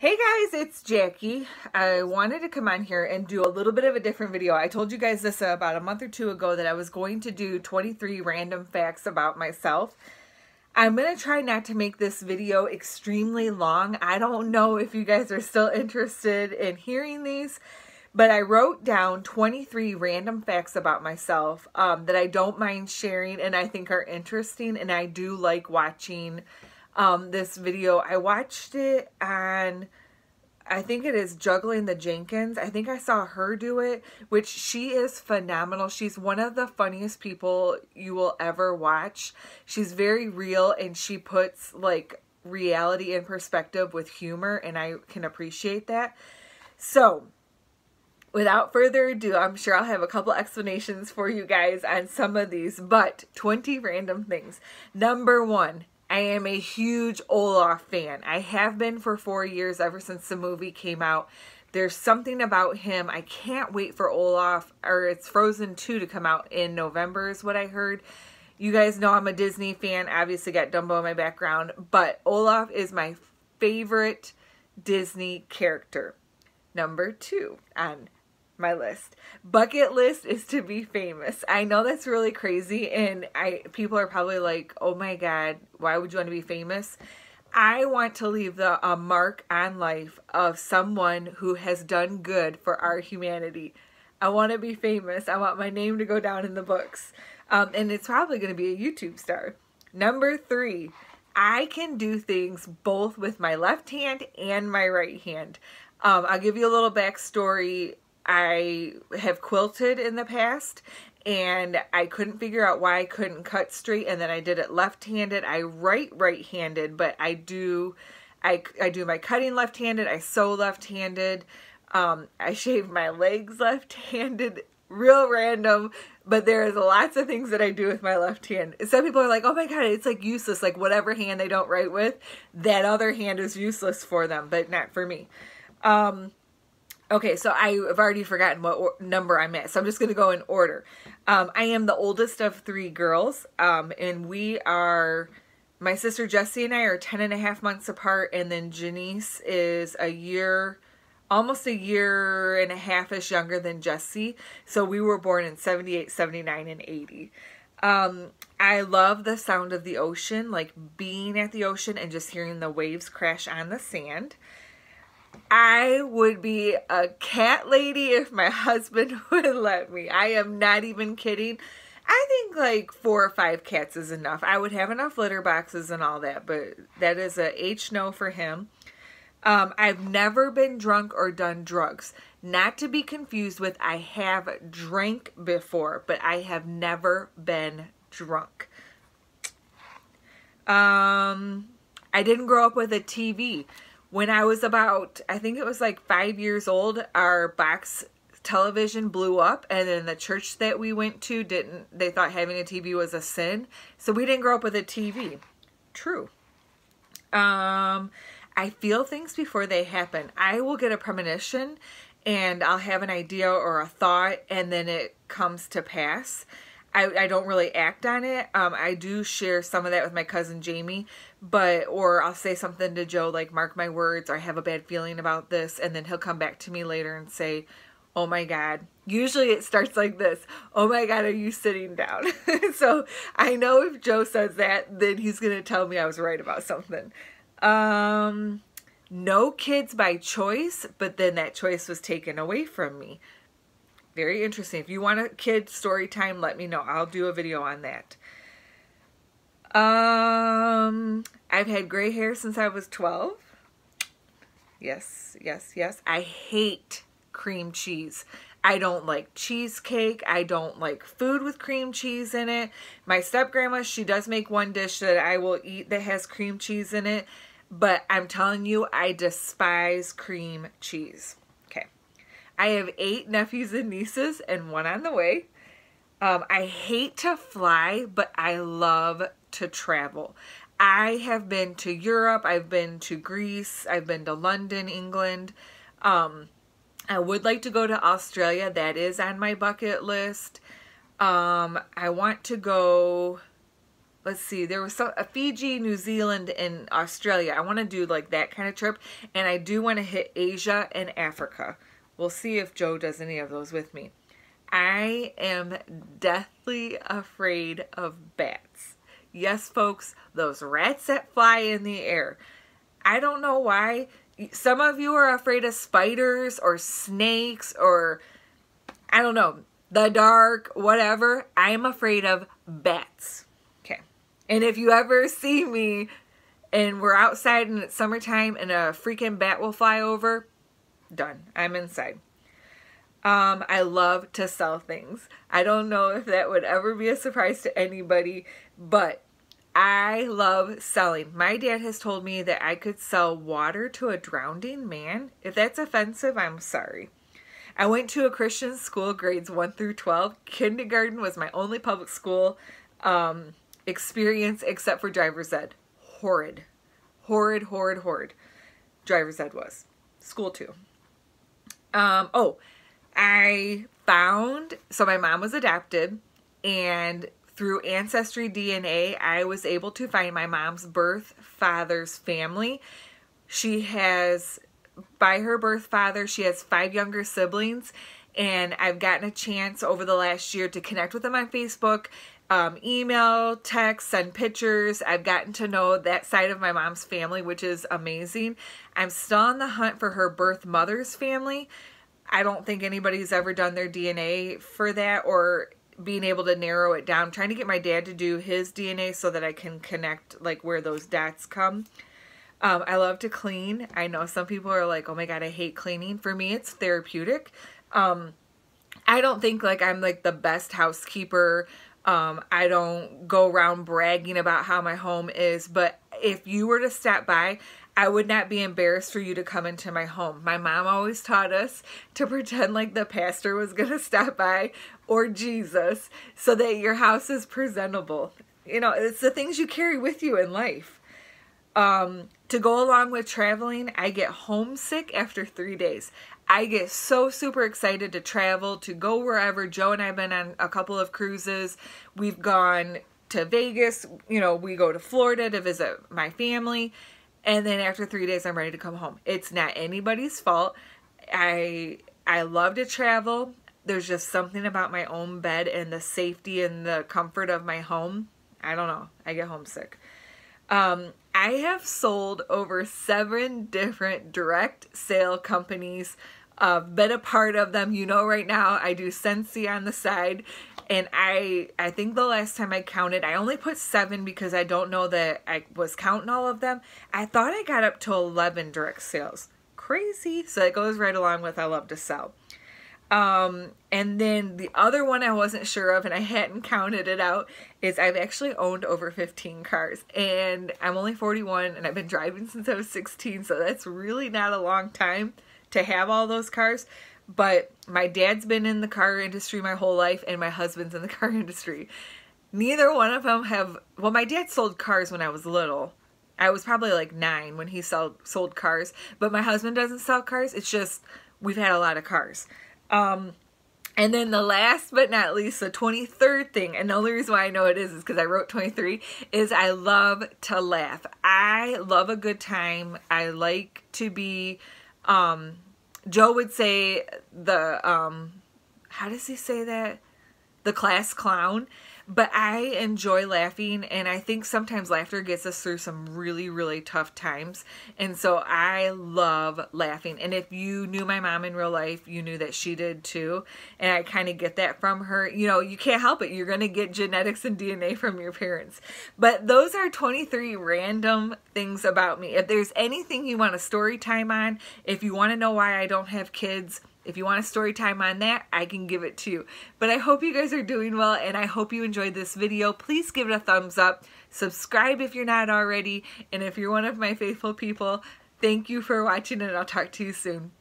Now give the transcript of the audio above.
Hey guys, it's Jackie. I wanted to come on here and do a little bit of a different video. I told you guys this about a month or two ago that I was going to do 23 random facts about myself. I'm going to try not to make this video extremely long. I don't know if you guys are still interested in hearing these, but I wrote down 23 random facts about myself that I don't mind sharing and I think are interesting, and I do like watching this video. I watched it on, I think it is Juggling the Jenkins. I think I saw her do it, which she is phenomenal. She's one of the funniest people you will ever watch. She's very real and she puts like reality in perspective with humor, and I can appreciate that. So without further ado, I'm sure I'll have a couple explanations for you guys on some of these, but 20 random things. Number one, I am a huge Olaf fan. I have been for 4 years, ever since the movie came out. There's something about him. I can't wait for Olaf, or it's Frozen 2 to come out in November is what I heard. You guys know I'm a Disney fan. Obviously got Dumbo in my background, but Olaf is my favorite Disney character. Number two on my list. Bucket list is to be famous. I know that's really crazy, and people are probably like, oh my god, why would you want to be famous? I want to leave a mark on life of someone who has done good for our humanity. I want to be famous. I want my name to go down in the books. And it's probably going to be a YouTube star. Number three, I can do things both with my left hand and my right hand. I'll give you a little backstory. I have quilted in the past, and I couldn't figure out why I couldn't cut straight, and then I did it left-handed. I write right-handed, but I do my cutting left-handed, I sew left-handed, I shave my legs left-handed. Real random, but there's lots of things that I do with my left hand. Some people are like, oh my god, it's like useless, like whatever hand they don't write with, that other hand is useless for them, but not for me. Okay, so I've already forgotten what number I'm at, so I'm just going to go in order. I am the oldest of three girls, and my sister Jessie and I are 10.5 months apart, and then Janice is almost a year and a half-ish younger than Jessie, so we were born in 78, 79, and 80. I love the sound of the ocean, like being at the ocean and just hearing the waves crash on the sand. I would be a cat lady if my husband would let me. I am not even kidding. I think like 4 or 5 cats is enough. I would have enough litter boxes and all that, but that is a H no for him. I've never been drunk or done drugs. Not to be confused with I have drank before, but I have never been drunk. I didn't grow up with a TV. When I was about, I think it was like 5 years old, our box television blew up, and then the church that we went to they thought having a TV was a sin. So we didn't grow up with a TV. True. I feel things before they happen. I will get a premonition and I'll have an idea or a thought, and then it comes to pass. I don't really act on it. I do share some of that with my cousin Jamie, or I'll say something to Joe like, mark my words, or I have a bad feeling about this, and then he'll come back to me later and say, oh my god. Usually it starts like this, oh my god, are you sitting down? So I know if Joe says that, then he's going to tell me I was right about something. No kids by choice, but then that choice was taken away from me. Very interesting. If you want a kid story time, let me know. I'll do a video on that. I've had gray hair since I was 12. Yes, yes, yes. I hate cream cheese. I don't like cheesecake. I don't like food with cream cheese in it. My step-grandma, she does make one dish that I will eat that has cream cheese in it, but I'm telling you, I despise cream cheese. I have 8 nephews and nieces and 1 on the way. I hate to fly, but I love to travel. I have been to Europe. I've been to Greece. I've been to London, England. I would like to go to Australia. That is on my bucket list. I want to go let's see, there was a Fiji, New Zealand, and Australia. I want to do like that kind of trip, and I do want to hit Asia and Africa. We'll see if Joe does any of those with me. I am deathly afraid of bats. Yes, folks, those rats that fly in the air. I don't know why. Some of you are afraid of spiders or snakes or, I don't know, the dark, whatever. I'm afraid of bats. Okay. And if you ever see me and we're outside and it's summertime and a freaking bat will fly over, done. I'm inside. I love to sell things. I don't know if that would ever be a surprise to anybody, but I love selling. My dad has told me that I could sell water to a drowning man. If that's offensive, I'm sorry. I went to a Christian school, grades 1 through 12. Kindergarten was my only public school experience except for driver's ed. Horrid. Horrid, horrid, horrid. Driver's ed was. School too. I found, so my mom was adopted, and through Ancestry DNA, I was able to find my mom's birth father's family. She has, by her birth father, she has 5 younger siblings, and I've gotten a chance over the last year to connect with them on Facebook, email, text, send pictures. I've gotten to know that side of my mom's family, which is amazing. I'm still on the hunt for her birth mother's family. I don't think anybody's ever done their DNA for that or being able to narrow it down. I'm trying to get my dad to do his DNA so that I can connect like where those dots come. I love to clean. I know some people are like, oh my God, I hate cleaning. For me, it's therapeutic. I don't think like I'm like the best housekeeper. I don't go around bragging about how my home is, but if you were to stop by, I would not be embarrassed for you to come into my home. My mom always taught us to pretend like the pastor was going to stop by or Jesus so that your house is presentable. You know, it's the things you carry with you in life. To go along with traveling, I get homesick after 3 days. I get so super excited to travel, to go wherever. Joe and I have been on a couple of cruises. We've gone to Vegas. You know, we go to Florida to visit my family. And then after 3 days, I'm ready to come home. It's not anybody's fault. I love to travel. There's just something about my own bed and the safety and the comfort of my home. I don't know. I get homesick. I have sold over 7 different direct sale companies. Been a part of them. You know, right now I do Scentsy on the side. And I think the last time I counted, I only put 7 because I don't know that I was counting all of them. I thought I got up to 11 direct sales. Crazy. So it goes right along with I love to sell. And then the other one I wasn't sure of and I hadn't counted it out is I've actually owned over 15 cars. And I'm only 41 and I've been driving since I was 16. So that's really not a long time to have all those cars. But my dad's been in the car industry my whole life and my husband's in the car industry. Neither one of them have, well, my dad sold cars when I was little. I was probably like 9 when he sold cars, but my husband doesn't sell cars. It's just, we've had a lot of cars. And then the last but not least, the 23rd thing, and the only reason why I know it is because I wrote 23, is I love to laugh. I love a good time. I like to be, Joe would say the, how does he say that? The class clown. But I enjoy laughing, and I think sometimes laughter gets us through some really, really tough times. And so I love laughing. And if you knew my mom in real life, you knew that she did too. And I kind of get that from her. You know, you can't help it. You're going to get genetics and DNA from your parents. But those are 23 random things about me. If there's anything you want a story time on, if you want to know why I don't have kids, if you want a story time on that, I can give it to you. But I hope you guys are doing well, and I hope you enjoyed this video. Please give it a thumbs up. Subscribe if you're not already. And if you're one of my faithful people, thank you for watching, and I'll talk to you soon.